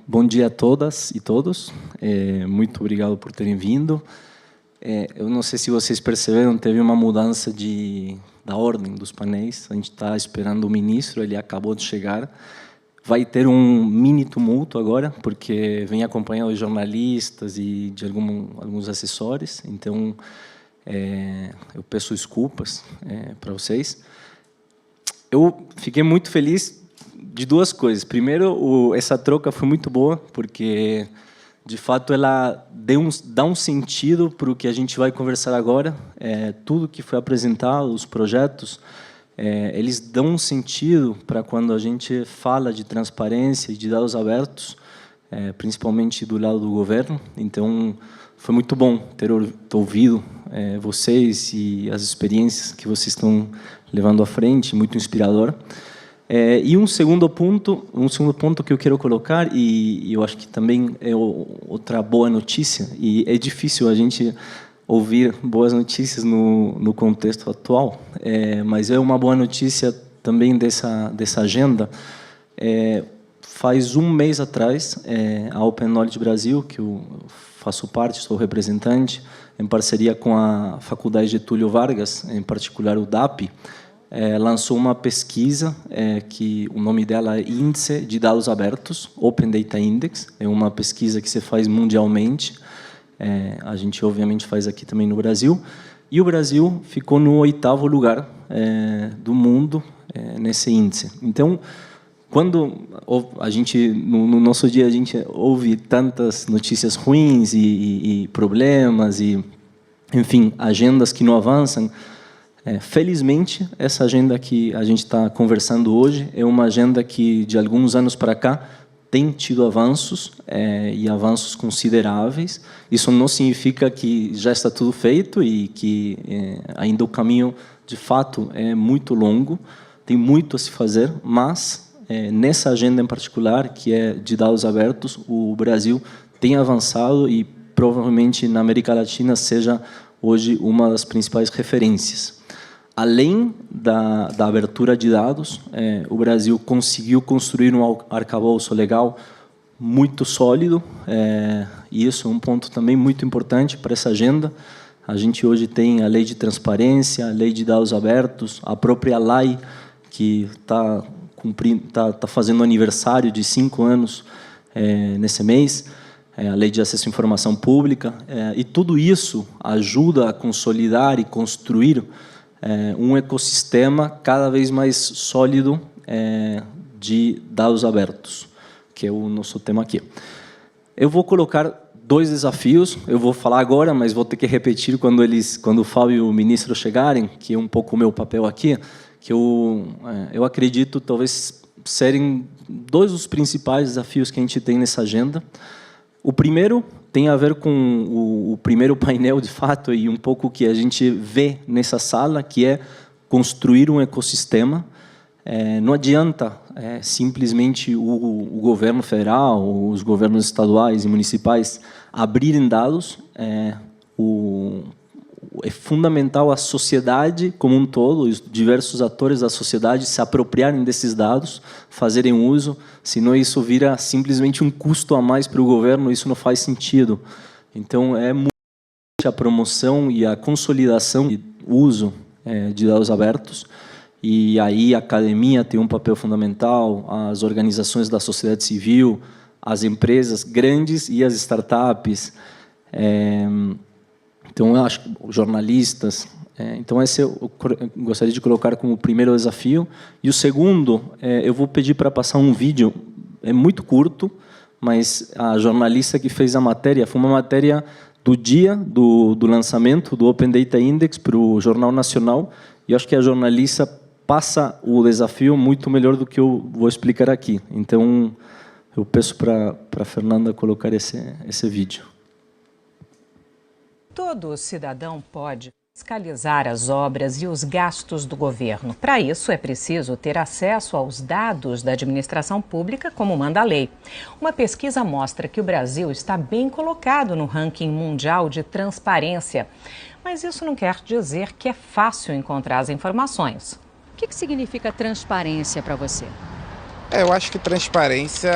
Bom dia a todas e todos. Muito obrigado por terem vindo. Eu não sei se vocês perceberam, teve uma mudança da ordem dos painéis. A gente está esperando o ministro, ele acabou de chegar. Vai ter um mini tumulto agora, porque vem acompanhado de jornalistas e de alguns assessores. Então, eu peço desculpas para vocês. Eu fiquei muito feliz de duas coisas. Primeiro, essa troca foi muito boa, porque, de fato, ela dá um sentido para o que a gente vai conversar agora. Tudo que foi apresentado, os projetos, eles dão um sentido para quando a gente fala de transparência e de dados abertos, principalmente do lado do governo. Então, foi muito bom ter ouvido vocês e as experiências que vocês estão levando à frente, muito inspirador. E um segundo ponto que eu quero colocar, e eu acho que também é outra boa notícia, e é difícil a gente ouvir boas notícias no contexto atual, mas é uma boa notícia também dessa agenda. Faz um mês atrás, a Open Knowledge Brasil, que eu faço parte, sou representante, em parceria com a Faculdade Getúlio Vargas, em particular o DAP, lançou uma pesquisa que o nome dela é Índice de Dados Abertos, Open Data Index. É uma pesquisa que se faz mundialmente. A gente, obviamente, faz aqui também no Brasil. E o Brasil ficou no 8º lugar do mundo nesse índice. Então, quando a gente, no nosso dia, a gente ouve tantas notícias ruins e problemas e, enfim, agendas que não avançam, felizmente, essa agenda que a gente está conversando hoje é uma agenda que, de alguns anos para cá, tem tido avanços, e avanços consideráveis. Isso não significa que já está tudo feito e que ainda o caminho, de fato, é muito longo, tem muito a se fazer, mas, nessa agenda em particular, que é de dados abertos, o Brasil tem avançado e, provavelmente, na América Latina, seja hoje uma das principais referências. Além da abertura de dados, o Brasil conseguiu construir um arcabouço legal muito sólido, e isso é um ponto também muito importante para essa agenda. A gente hoje tem a Lei de Transparência, a Lei de Dados Abertos, a própria LAI, que está fazendo aniversário de 5 anos nesse mês, a Lei de Acesso à Informação Pública, e tudo isso ajuda a consolidar e construir um ecossistema cada vez mais sólido de dados abertos, que é o nosso tema aqui. Eu vou colocar 2 desafios, eu vou falar agora, mas vou ter que repetir quando o Fábio e o ministro chegarem, que é um pouco o meu papel aqui, que eu acredito talvez serem 2 dos principais desafios que a gente tem nessa agenda. O primeiro tem a ver com o primeiro painel, de fato, e um pouco o que a gente vê nessa sala, que é construir um ecossistema. Não adianta simplesmente o governo federal, os governos estaduais e municipais abrirem dados. É fundamental a sociedade como um todo, os diversos atores da sociedade se apropriarem desses dados, fazerem uso, senão isso vira simplesmente um custo a mais para o governo, isso não faz sentido. Então, é muito a promoção e a consolidação e uso de dados abertos, e aí a academia tem um papel fundamental, as organizações da sociedade civil, as empresas grandes e as startups, então, eu acho que os jornalistas. Então, esse eu gostaria de colocar como o primeiro desafio. E o segundo, eu vou pedir para passar um vídeo, é muito curto, mas a jornalista que fez a matéria, foi uma matéria do dia do lançamento do Open Data Index para o Jornal Nacional, e eu acho que a jornalista passa o desafio muito melhor do que eu vou explicar aqui. Então, eu peço para a Fernanda colocar esse vídeo. Todo cidadão pode fiscalizar as obras e os gastos do governo. Para isso, é preciso ter acesso aos dados da administração pública, como manda a lei. Uma pesquisa mostra que o Brasil está bem colocado no ranking mundial de transparência. Mas isso não quer dizer que é fácil encontrar as informações. O que significa transparência para você? Eu acho que transparência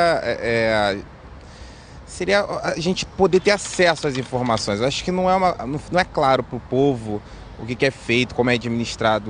seria a gente poder ter acesso às informações. Eu acho que não é claro para o povo o que é feito, como é administrado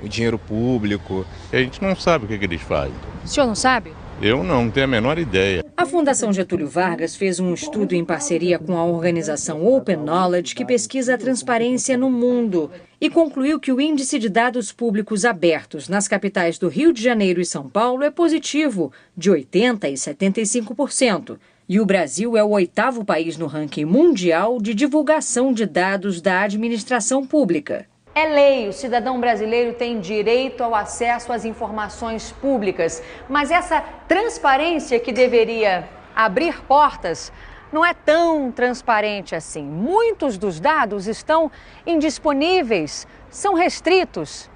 o dinheiro público. A gente não sabe o que eles fazem. O senhor não sabe? Eu não tenho a menor ideia. A Fundação Getúlio Vargas fez um estudo em parceria com a organização Open Knowledge, que pesquisa a transparência no mundo, e concluiu que o índice de dados públicos abertos nas capitais do Rio de Janeiro e São Paulo é positivo, de 80% e 75%. E o Brasil é o 8º país no ranking mundial de divulgação de dados da administração pública. É lei, o cidadão brasileiro tem direito ao acesso às informações públicas. Mas essa transparência que deveria abrir portas não é tão transparente assim. Muitos dos dados estão indisponíveis, são restritos,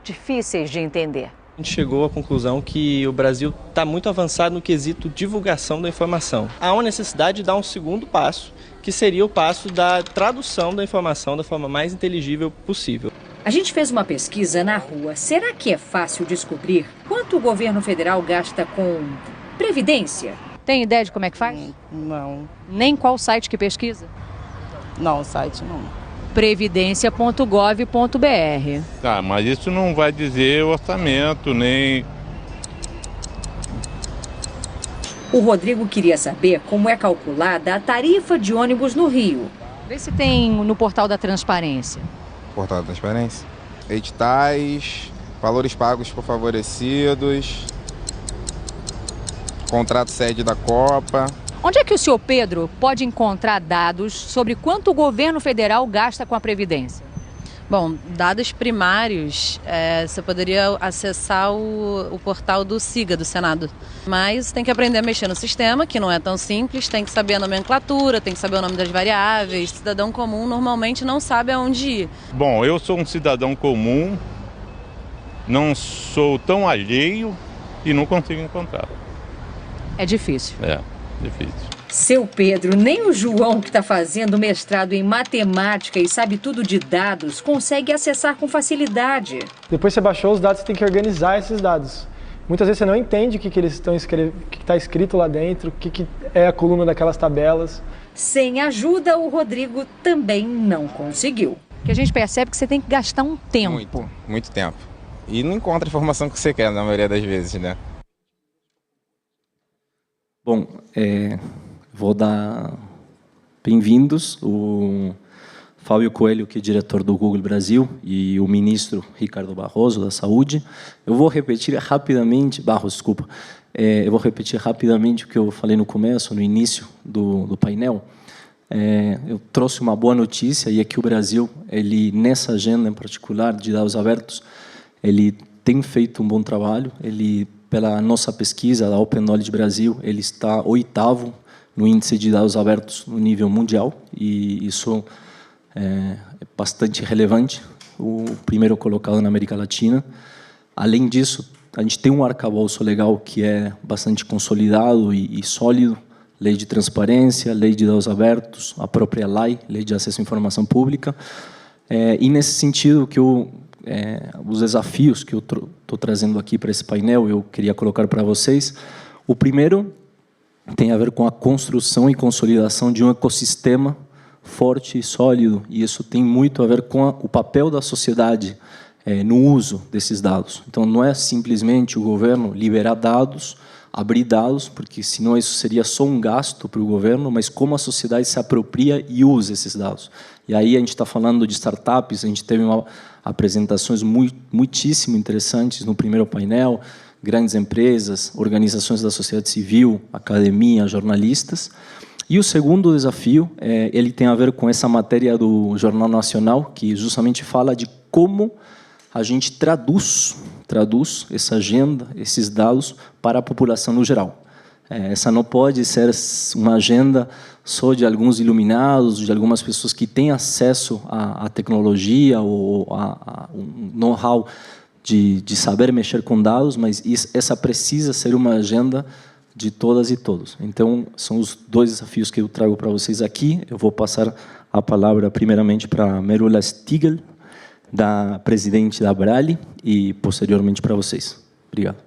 difíceis de entender. A gente chegou à conclusão que o Brasil está muito avançado no quesito divulgação da informação. Há uma necessidade de dar um segundo passo, que seria o passo da tradução da informação da forma mais inteligível possível. A gente fez uma pesquisa na rua. Será que é fácil descobrir quanto o governo federal gasta com previdência? Tem ideia de como é que faz? Não. Nem qual site que pesquisa? Não, site não. Previdência.gov.br. Tá, mas isso não vai dizer orçamento, nem... O Rodrigo queria saber como é calculada a tarifa de ônibus no Rio. Vê se tem no portal da transparência. Portal da transparência. Editais, valores pagos por favorecidos, contrato sede da Copa. Onde é que o senhor Pedro pode encontrar dados sobre quanto o governo federal gasta com a Previdência? Bom, dados primários, você poderia acessar o portal do SIGA, do Senado. Mas tem que aprender a mexer no sistema, que não é tão simples, tem que saber a nomenclatura, tem que saber o nome das variáveis. Cidadão comum normalmente não sabe aonde ir. Bom, eu sou um cidadão comum, não sou tão alheio e não consigo encontrar. É difícil. É, difícil. Seu Pedro, nem o João, que está fazendo mestrado em matemática e sabe tudo de dados, consegue acessar com facilidade. Depois que você baixou os dados, você tem que organizar esses dados. Muitas vezes você não entende o que eles estão escrevendo, o que está escrito lá dentro, o que é a coluna daquelas tabelas. Sem ajuda, o Rodrigo também não conseguiu. Que a gente percebe que você tem que gastar um tempo. Muito tempo. E não encontra a informação que você quer na maioria das vezes, né? Bom, vou dar bem-vindos o Fábio Coelho, que é diretor do Google Brasil, e o ministro Ricardo Barroso, da Saúde. Eu vou repetir rapidamente, eu vou repetir rapidamente o que eu falei no começo, no início do painel. Eu trouxe uma boa notícia, e é que o Brasil, nessa agenda em particular de dados abertos, ele tem feito um bom trabalho. Pela nossa pesquisa da Open Knowledge Brasil, ele está 8º no índice de dados abertos no nível mundial, e isso é bastante relevante, o primeiro colocado na América Latina. Além disso, a gente tem um arcabouço legal que é bastante consolidado e sólido, lei de transparência, lei de dados abertos, a própria lei de acesso à informação pública, e nesse sentido que os desafios que eu estou trazendo aqui para esse painel, eu queria colocar para vocês. O primeiro tem a ver com a construção e consolidação de um ecossistema forte e sólido, e isso tem muito a ver com o papel da sociedade no uso desses dados. Então, não é simplesmente o governo liberar dados, abrir dados, porque senão isso seria só um gasto para o governo, mas como a sociedade se apropria e usa esses dados. E aí a gente está falando de startups, a gente teve apresentações muitíssimo interessantes no primeiro painel, grandes empresas, organizações da sociedade civil, academia, jornalistas. E o segundo desafio, ele tem a ver com essa matéria do Jornal Nacional, que justamente fala de como a gente traduz essa agenda, esses dados, para a população no geral. Essa não pode ser uma agenda só de alguns iluminados, de algumas pessoas que têm acesso à tecnologia ou a um know-how de saber mexer com dados, mas essa precisa ser uma agenda de todas e todos. Então, são os dois desafios que eu trago para vocês aqui. Eu vou passar a palavra primeiramente para Merula Stigl, da presidente da Abrali, e posteriormente para vocês. Obrigado.